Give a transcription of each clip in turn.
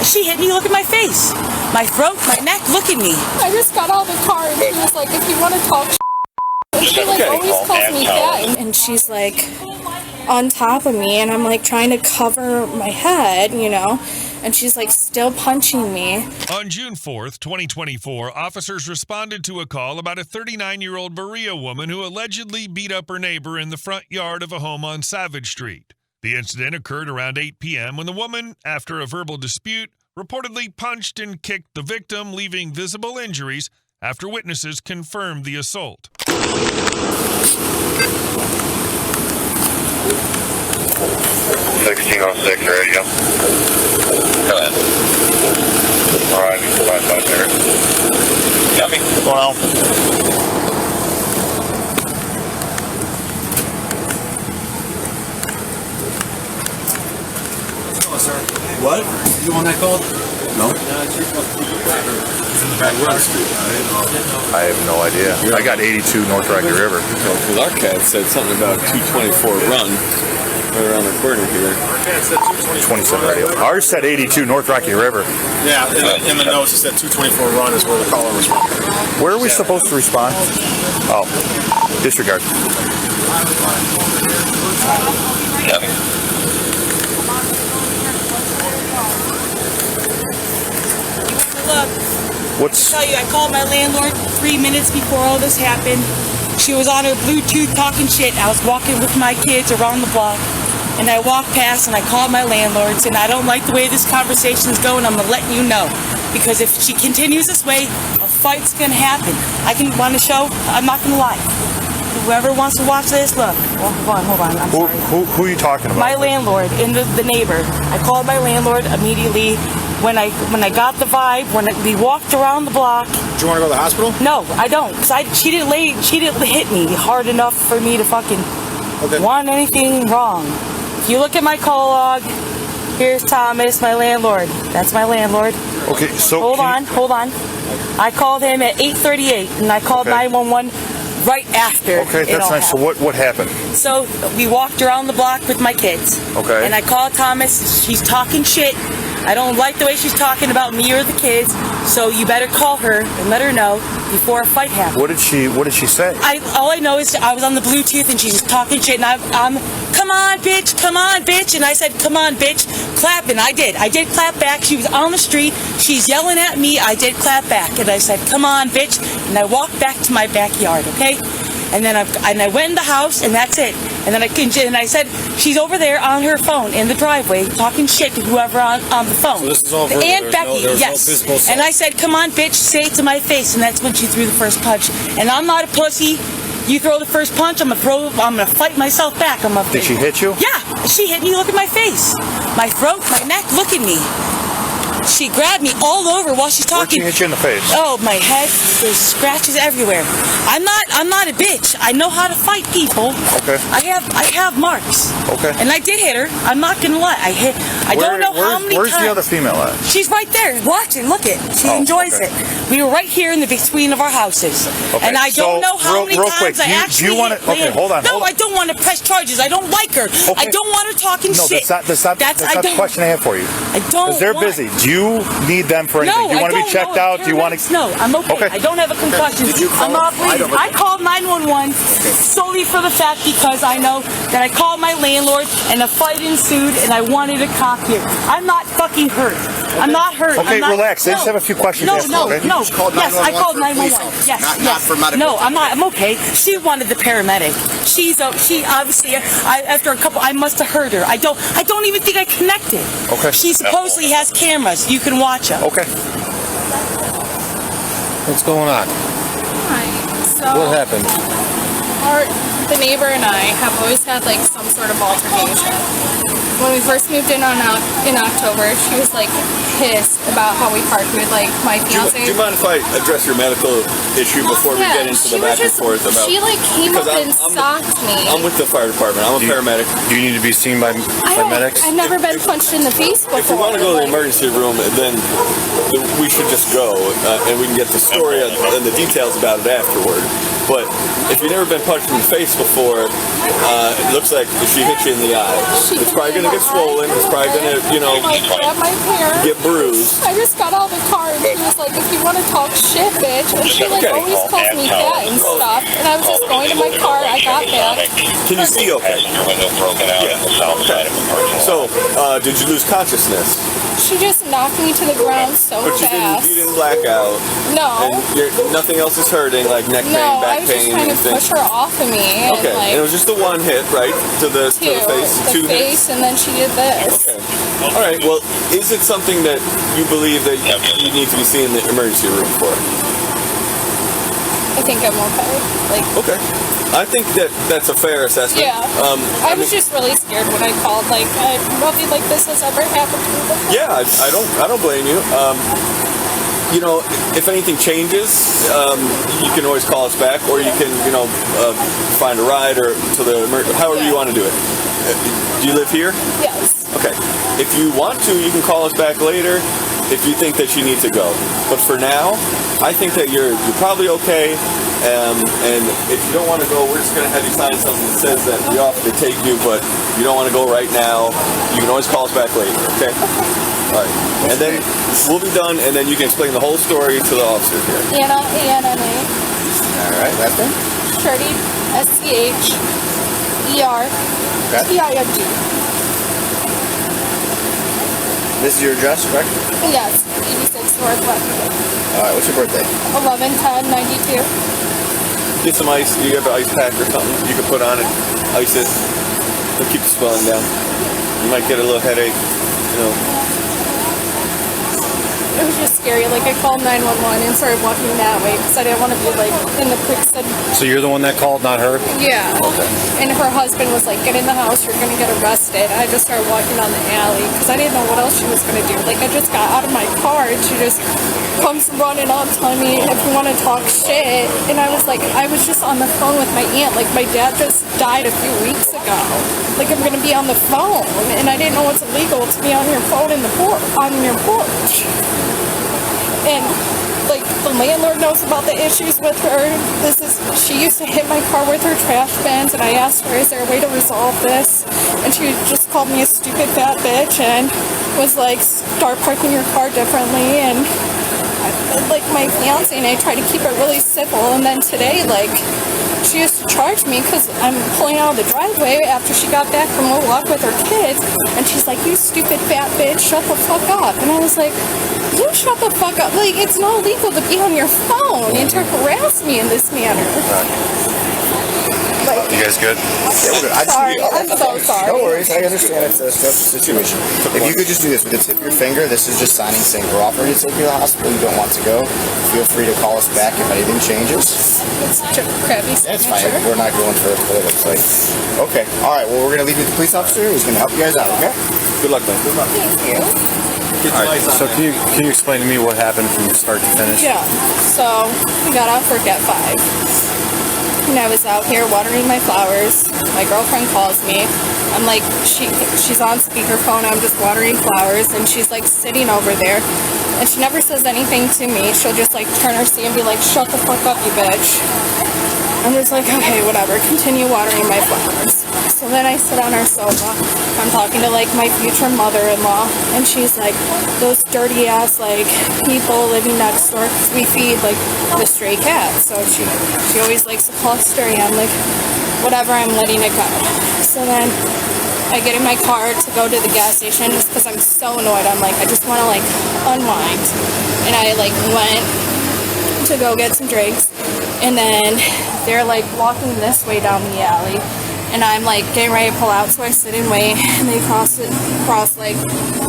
She hit me. Look at my face. My throat, my neck. Look at me. I just got out of the car and she was like, if you want to talk and she like always calls me fat. And she's like on top of me and I'm like trying to cover my head, you know, and she's like still punching me. On June 4th, 2024, officers responded to a call about a 39-year-old Berea woman who allegedly beat up her neighbor in the front yard of a home on Savage Street. The incident occurred around 8 p.m. when the woman, after a verbal dispute, reportedly punched and kicked the victim, leaving visible injuries after witnesses confirmed the assault. 1606 radio. Go ahead. Alright, flash out there. Got me? Well. Hello, sir. What? You on that call? No. I have no idea. I got 82 North Rocky River. Because our cat said something about 224 run right around the corner here. 27 radio. Ours said 82 North Rocky River. Yeah, in the notes it said 224 run is where the caller was from. Where are we supposed to respond? Oh, disregard. Got me? Look, What's... I tell you, I called my landlord 3 minutes before all this happened. She was on her Bluetooth talking shit. I was walking with my kids around the block, and I walked past and I called my landlords, and I don't like the way this conversation is going. I'm gonna let you know, because if she continues this way, a fight's gonna happen. I can want to show. I'm not gonna lie. Whoever wants to watch this, look. Oh, hold on. I'm sorry. Who are you talking about? My landlord and the neighbor. I called my landlord immediately. When I got the vibe, we walked around the block. Do you want to go to the hospital? No, I don't, because she didn't hit me hard enough for me to fucking want anything wrong. If you look at my call log, here's Thomas, my landlord. That's my landlord. Okay, so hold on. I called him at 8:38, and I called 911 right after. Okay, that's nice. So what happened? So we walked around the block with my kids. Okay. And I called Thomas. She's talking shit. I don't like the way she's talking about me or the kids, so you better call her and let her know before a fight happens. What did she say? All I know is I was on the Bluetooth and she was talking shit, and I'm come on bitch, and I said come on bitch, clap, and I did clap back. She was on the street, she's yelling at me, I did clap back, and I said come on bitch, and I walked back to my backyard, okay? And then I went in the house, and that's it. And then I said, she's over there on her phone in the driveway talking shit to whoever on the phone. So this is all verbal. And Becky, yes. And I said, come on, bitch, say it to my face. And that's when she threw the first punch. And I'm not a pussy. You throw the first punch, I'm gonna fight myself back. Did she hit you? Yeah, she hit me. Look at my face, my throat, my neck. Look at me. She grabbed me all over while she's talking. Where'd she hit you in the face? Oh, my head. There's scratches everywhere. I'm not a bitch. I know how to fight people. Okay. I have marks. Okay. And I did hit her. I'm not gonna lie. I don't know how many Where's times. the other female at? She's right there watching. Look it. She enjoys it. We were right here in the between of our houses. Okay. And I don't know how many times I actually. Do you want to? Okay, hold on. No, I don't want to press charges. I don't like her. Okay. I don't want her talking shit. That's not the question I have for you. I don't. Because they're busy. Do you need them for anything? Do you want to be checked out? Do you want to? No, I'm okay. I don't have a concussion. I'm not bleeding. I called 911 solely for the fact because I know that I called my landlord and a fight ensued and I wanted to cop here. I'm not fucking hurt. I'm not hurt. Okay, relax. I just have a few questions to ask you, okay? No. Yes, I called 911. Yes, not for medical. No, I'm not. I'm okay. She wanted the paramedic. She obviously. After a couple, I must have heard her. I don't even think I connected. Okay. She supposedly has cameras. You can watch them. Okay. What's going on? Hi. So What happened? the neighbor and I have always had like some sort of altercation. When we first moved in October, she was like pissed about how we parked with like my fiance. Do you mind if I address your medical issue before we get into the back and forth about? She like came up and stalked me. I'm with the fire department. I'm a paramedic. Do you need to be seen by medics? I've never been punched in the face before. If we want to go to the emergency room, then we should just go, and we can get the story and the details about it afterward. But if you've never been punched in the face before, it looks like she hit you in the eye. It's probably going to get swollen. It's probably going to, like, grab my hair. get bruised. I just got out of the car and she was like, if you want to talk shit, bitch. And she like always calls me fat and stuff. And I was just going to my car. I got back. Can you see okay? Passenger window broken out on the south side of the parking lot. So, did you lose consciousness? She just knocked me to the ground so But fast. you didn't black out. No. And nothing else is hurting, like neck pain, No, I back was just pain, trying to anything. push her off of me. And Okay, like, and it was just the one hit, right? To the face. The face, and then she did this. Okay. All right. Well, is it something that you believe that you need to be seen in the emergency room for? I think I'm okay. Like, Okay. I think that's a fair assessment. yeah. I was just really scared when I called. Like, nothing like this has ever happened to me before. Yeah, I don't blame you. If anything changes, you can always call us back, or you can, find a ride or to the however you want to do it. Do you live here? Yes. Okay. If you want to, you can call us back later if you think that you need to go. But for now, I think that you're probably okay. And if you don't want to go, we're just going to have you sign something that says that we offer to take you, but you don't want to go right now. You can always call us back later, okay? All right. And then we'll be done, and then you can explain the whole story to the officer here. Anna, A-N-N-A. All right, last name? Sherdy, S-C-H-E-R-T-I-N-D. This is your address, correct? Yes, 86 Northwest. All right, what's your birthday? 11/10/92. Get some ice. You have an ice pack or something you can put on it. Ice it. It'll keep the swelling down. You might get a little headache, It was just scary. Like, I called 911 and started walking that way because I didn't want to be, like, in the quicksand. So you're the one that called, not her? Yeah. Okay. And her husband was like, get in the house, you're going to get arrested. I just started walking down the alley because I didn't know what else she was going to do. Like, I just got out of my car and she just comes running up telling me if you want to talk shit. And I was like, I was just on the phone with my aunt. Like, my dad just died a few weeks ago. Like, I'm going to be on the phone. And I didn't know it's illegal to be on your phone on your porch. And like, the landlord knows about the issues with her. She used to hit my car with her trash bins, and I asked her, is there a way to resolve this? And she just called me a stupid fat bitch and was like, start parking your car differently. And like, my fiance and I tried to keep it really simple. And then today, like, she used to charge me because I'm pulling out of the driveway after she got back from a walk with her kids, and she's like, you stupid fat bitch, shut the fuck up. And I was like, you shut the fuck up. Like, it's not legal to be on your phone and to harass me in this manner. Like, You guys good? Yeah, we're good. I'm so sorry. No worries. I understand it's a stressful situation. If you could just do this with the tip of your finger, this is just signing saying we're offering to take you to the hospital. You don't want to go. Feel free to call us back if anything changes. It's just crappy That's fine. signature. We're not going for what it looks like. Okay. All right. Well, we're going to leave you with the police officer who's going to help you guys out, okay? Good luck, man. Good luck. Thank you. Get some ice on So there. can you explain to me what happened from start to finish? Yeah, so we got off work at 5. And I was out here watering my flowers. My girlfriend calls me. I'm like, she's on speakerphone. I'm just watering flowers, and she's like sitting over there. And she never says anything to me. She'll just like turn her seat and be like, shut the fuck up, you bitch. I'm just like, okay, whatever. Continue watering my flowers. So then I sit on our sofa. I'm talking to like my future mother-in-law, and she's like, those dirty ass like people living next door, 'cause we feed like the stray cats. So she always likes to call us dirty. I'm like, whatever, I'm letting it go. So then I get in my car to go to the gas station just because I'm so annoyed. I'm like, I just want to like unwind. And I like went to go get some drinks, and then they're like walking this way down the alley, and I'm like getting ready to pull out, so I sit and wait, and they cross like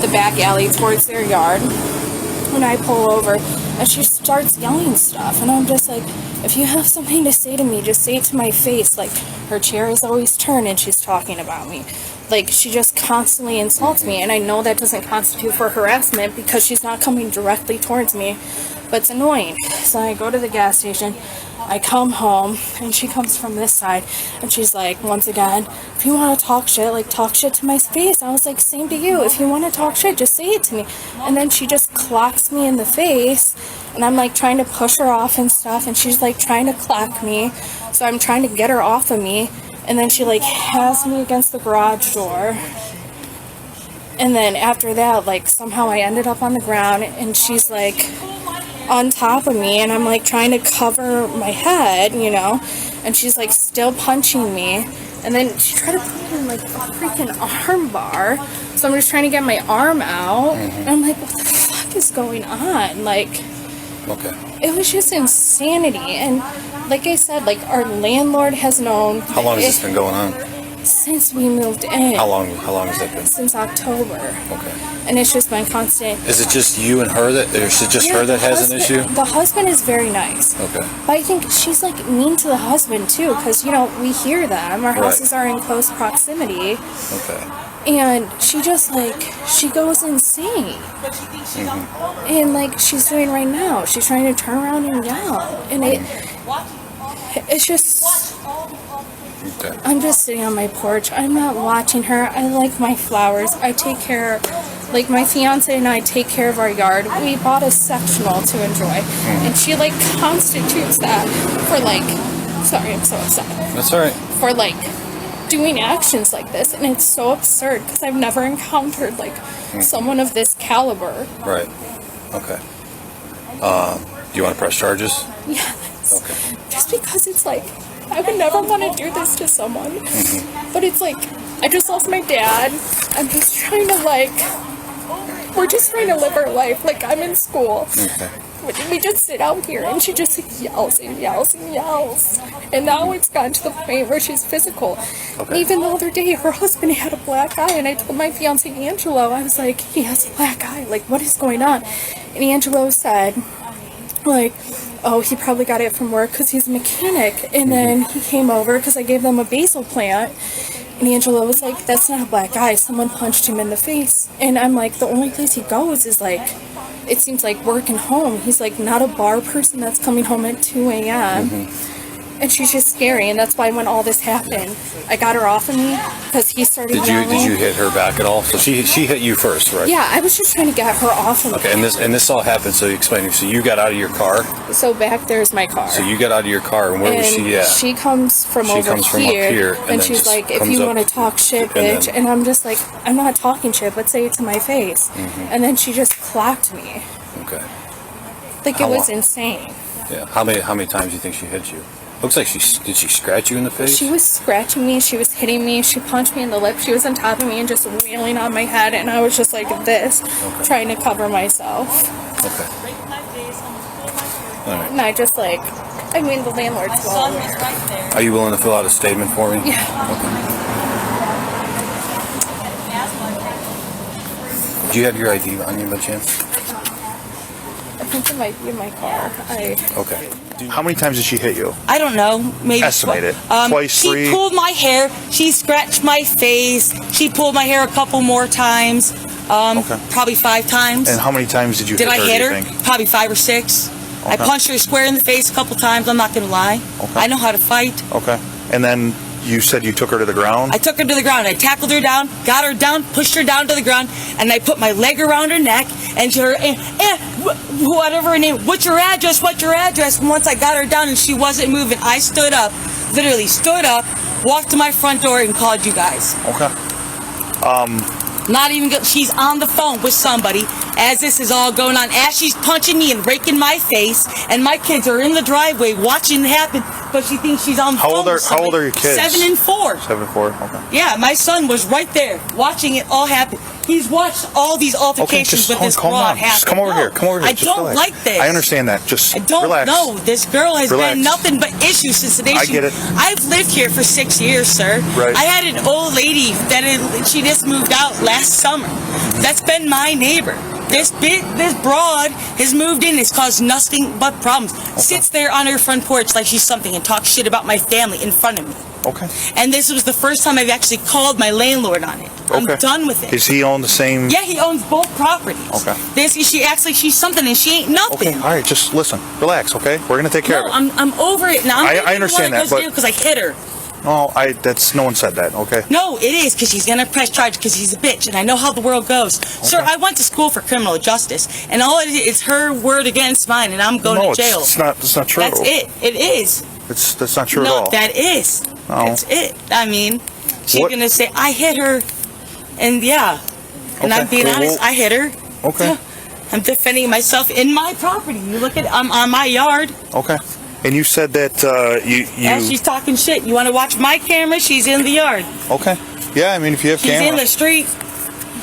the back alley towards their yard, and I pull over, and she starts yelling stuff, and I'm just like, if you have something to say to me, just say it to my face. Like, her chair is always turned and she's talking about me. Like, she just constantly insults me, and I know that doesn't constitute for harassment because she's not coming directly towards me, but it's annoying. So I go to the gas station, I come home, and she comes from this side, and she's like, once again, if you want to talk shit, like, talk shit to my face. I was like, same to you. If you want to talk shit, just say it to me. And then she just clocks me in the face, And I'm like trying to push her off and stuff, and she's like trying to clap me. So I'm trying to get her off of me, and then she like has me against the garage door. And then after that, like somehow I ended up on the ground, and she's like on top of me, and I'm like trying to cover my head, you know, and she's like still punching me. And then she tried to put me in like a freaking arm bar. So I'm just trying to get my arm out. And I'm like, what the fuck is going on? Like, Okay. it was just insanity. And like I said, like our landlord has known. How long has this been going on? Since we moved in. How long has that been? Since October. Okay. And it's just been constant. Is it just you and her that, or is it just her that has an issue? The husband is very nice. Okay. But I think she's like mean to the husband too, because, you know, we hear them. Our houses are in close proximity. Okay. And she just like, she goes insane. And like she's doing right now. She's trying to turn around and yell. And it's just, Okay. I'm just sitting on my porch. I'm not watching her. I like my flowers. I take care, like my fiance and I take care of our yard. We bought a sectional to enjoy. And she like constitutes that for like, sorry, I'm so upset. That's all right. For like doing actions like this. And it's so absurd because I've never encountered like someone of this caliber. Right. Okay. Do you want to press charges? Yes. Okay. Just because it's like, I would never want to do this to someone. But it's like, I just lost my dad. I'm just trying to like, we're just trying to live our life. Like, I'm in school. Okay. We just sit out here and she just like yells and yells and yells. And now it's gotten to the point where she's physical. Okay. Even the other day, her husband had a black eye, and I told my fiance Angelo, I was like, he has a black eye. Like, what is going on? And Angelo said, like, oh, he probably got it from work because he's a mechanic. And then he came over because I gave them a basil plant. And Angelo was like, that's not a black eye. Someone punched him in the face. And I'm like, the only place he goes is like, it seems like work and home. He's like not a bar person that's coming home at 2 a.m. And she's just scary, and that's why when all this happened, I got her off of me because he started yelling. Did you hit her back at all? So she hit you first, right? Yeah, I was just trying to get her off of me. Okay, and this all happened. So you explain. So you got out of your car. So back there's my car. So you got out of your car, and where was she at? She comes from She over comes from up here, and then she's just like, if comes you up, want to talk shit, and bitch. then- And I'm just like, I'm not talking shit, but say it to my face. And then she just clapped me. Okay. Like, How it was long? insane. Yeah. How many times do you think she hit you? Looks like did she scratch you in the face? She was scratching me, she was hitting me, she punched me in the lip, she was on top of me and just wailing on my head, and I was just like this, trying to cover myself. Okay. All right. And I just like, I mean, the landlord's well aware. Are you willing to fill out a statement for me? Yeah. Do you have your ID on you by chance? I think it might be in my car. Okay. How many times did she hit you? I don't know. Maybe Estimate it. Twice, she three? pulled my hair. She scratched my face. She pulled my hair a couple more times. Probably 5 times. And how many times did you Did hit her? I hit do you her? think? Probably 5 or 6. I Okay. punched her square in the face a couple times. I'm not gonna lie. Okay. I know how to fight. Okay. And then you said you took her to the ground? I took her to the ground. I tackled her down, got her down, pushed her down to the ground, and I put my leg around her neck and her whatever her name. What's your address? What's your address? And once I got her down and she wasn't moving, I stood up, literally stood up, walked to my front door and called you guys. Okay. Not even good. She's on the phone with somebody as this is all going on. As she's punching me and raking my face, and my kids are in the driveway watching it happen, but she thinks she's on the phone with How old somebody. are your kids? 7 and 4. 7 and 4. Okay. Yeah, my son was right there watching it all happen. He's watched all these altercations with this calm broad down. happen. Just come over here. Come over here. I Just don't relax. like this. I understand that. Just I don't relax. know. This girl has Relax. been nothing but issues since the day I get it. I've lived here for 6 years, sir. Right. I had an old lady she just moved out last summer. That's been my neighbor. This broad has moved in. It's caused nothing but problems. Sits there on her front porch like she's something and talks shit about my family in front of me. Okay. And this was the first time I've actually called my landlord on it. I'm Okay. done with it. Does he own the same? Yeah, he owns both properties. Okay. She acts like she's something and she ain't nothing. Okay. All right. Just listen. Relax. Okay. We're gonna take care No, of it. I'm over it now. I understand that, but because I hit her. No, no one said that, okay? No, it is, because she's going to press charge because he's a bitch, and I know how the world goes. Okay. Sir, I went to school for criminal justice, and all it is her word against mine, and I'm going to jail. It's not true. That's it. It is. That's not true at all. No, that is. No. That's it. I mean, she's going to say, I hit her, and yeah. And I'm being honest, I hit her. Okay. Yeah. I'm defending myself in my property. You look at, I'm on my yard. Okay. And you said that Yeah, she's talking shit. You want to watch my camera? She's in the yard. Okay. Yeah, I mean, if you have She's camera. in the street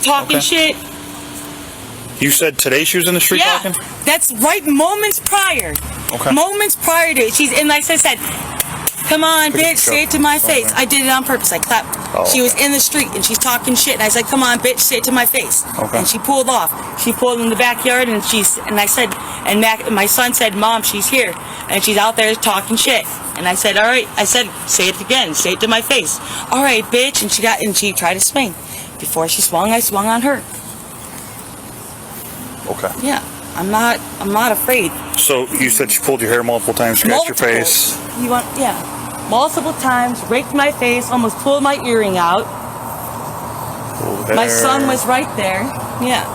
talking shit. You said today she was in the street talking? That's right, moments prior. Okay. Moments prior to it. She's in, like I said, come on, bitch, say it to my face. I did it on purpose. I clapped. She was in the street and she's talking shit, and I said, come on, bitch, say it to my face. Okay. And she pulled off. She pulled in the backyard, and I said, and my son said, Mom, she's here. And she's out there talking shit. And I said, all right. I said, say it again. Say it to my face. All right, bitch. And she tried to swing. Before she swung, I swung on her. Okay. Yeah. I'm not afraid. So you said she pulled your hair multiple times, scratched your face. Multiple times, raked my face, almost pulled my earring out. My son was right there. Yeah.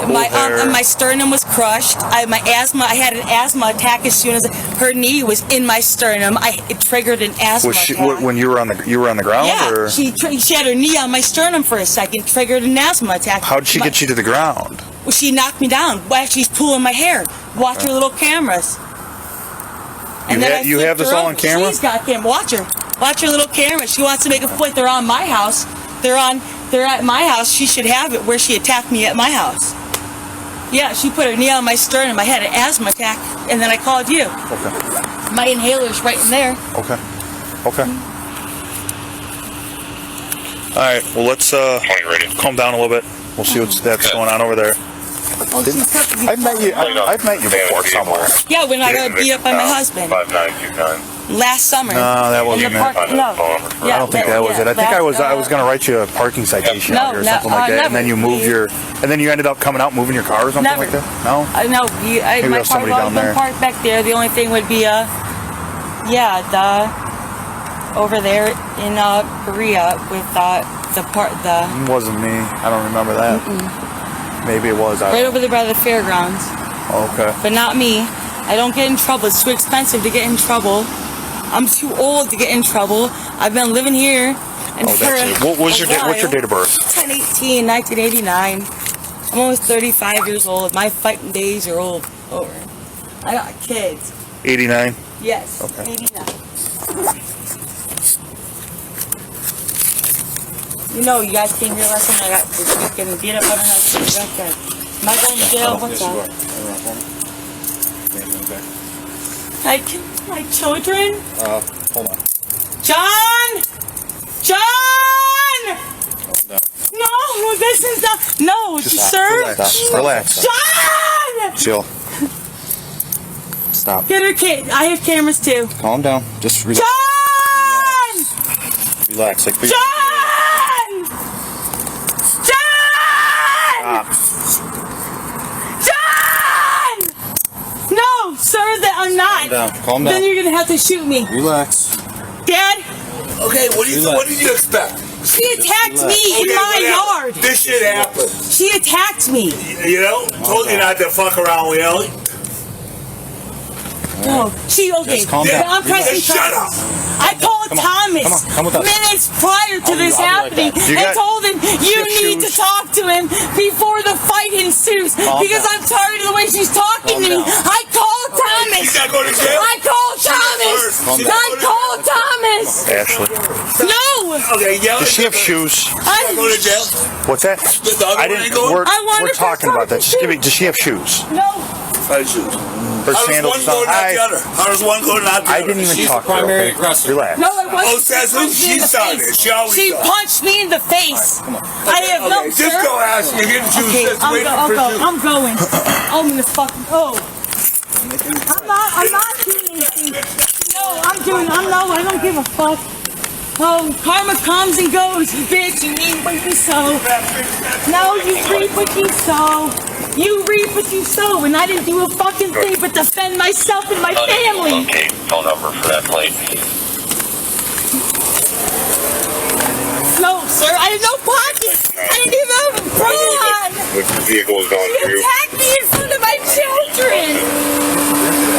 My sternum was crushed. I had an asthma attack as soon as her knee was in my sternum. It triggered an asthma attack. When you were on the ground? Yeah, or? she had her knee on my sternum for a second, triggered an asthma attack. How did she get you to the ground? Well, she knocked me down while she's pulling my hair. Watch her little cameras. You have this all on camera? She's got camera. Watch her little camera. She wants to make a point. They're on my house. They're at my house. She should have it where she attacked me at my house. Yeah, she put her knee on my sternum. I had an asthma attack, and then I called you. Okay. My inhaler's right in there. Okay. All right. Well, let's calm down a little bit. We'll see what's going on over there. I've met you before somewhere. Yeah, when I got beat up by my husband. 5929. Last summer. No, that wasn't it. No. I don't think that was it. I think I was going to write you a parking citation out here or something like that, and then you moved and then you ended up coming out and moving your car or something like that. No. No. Maybe My there's car somebody was down there. parked back there. The only thing would be over there in Korea with It wasn't me. I don't remember that. Maybe it was. Right over there by the fairgrounds. Okay. But not me. I don't get in trouble. It's too expensive to get in trouble. I'm too old to get in trouble. I've been living here. And What's your date of birth? 10/18/1989. I'm almost 35 years old. My fighting days are over. I got kids. 89? Yes. Okay. 89. You know, you guys came here last time. I got getting beat up by my husband. Am I going to jail? What's up? My children? Hold on. John! No, this is not. No, sir. Relax. John! Chill. Stop. Get her kid. I have cameras too. Calm down. Just relax. John! Relax. John! John! No, sir, that I'm not. Calm down. Then you're gonna have to shoot me. Relax. Dad? Okay, what did you expect? She attacked me in my yard. This shit happened. She attacked me. You know? Told you not to fuck around with Ellie. No, calm down. I'm pressing Shut up. I called Thomas Come with us. minutes prior to this happening and told him you need to talk to him before the fight ensues because I'm tired of the way she's talking to me. I called Thomas. She's not going to jail? I called Thomas. I called Thomas. Ashley. No. Okay, yeah. Does she have shoes? Not going to jail? What's that? I didn't go. We're talking about that. Just give me. Does she have shoes? No. Five shoes. Her sandals. How does one go to not the other? I didn't even talk to her. primary Okay? aggressor. Relax. No, it wasn't. Oh, says who? She started it. She always She does. punched me in the face. I have no. Okay, just go ask her. Get the juice. Okay, Just wait for you. I'm going. I'm gonna fucking go. I'm not doing anything. No, I don't give a fuck. Oh, karma comes and goes, bitch. You reap what you sow. No, you reap what you sow. You reap what you sow, and I didn't do a fucking thing but defend myself and my family. Okay, phone number for that plate. sir. I had no pockets. I didn't even have a bra on. The vehicle was going She through. attacked me in front of my children.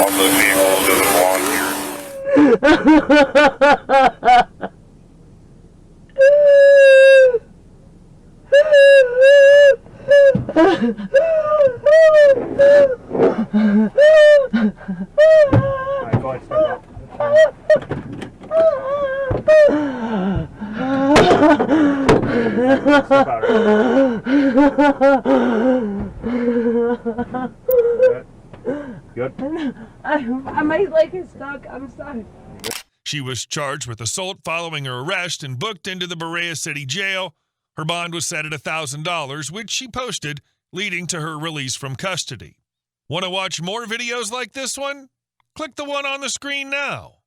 Also, the vehicle doesn't belong here. My leg is stuck. I'm sorry. She was charged with assault following her arrest and booked into the Berea City Jail. Her bond was set at $1,000, which she posted, leading to her release from custody. Want to watch more videos like this one? Click the one on the screen now.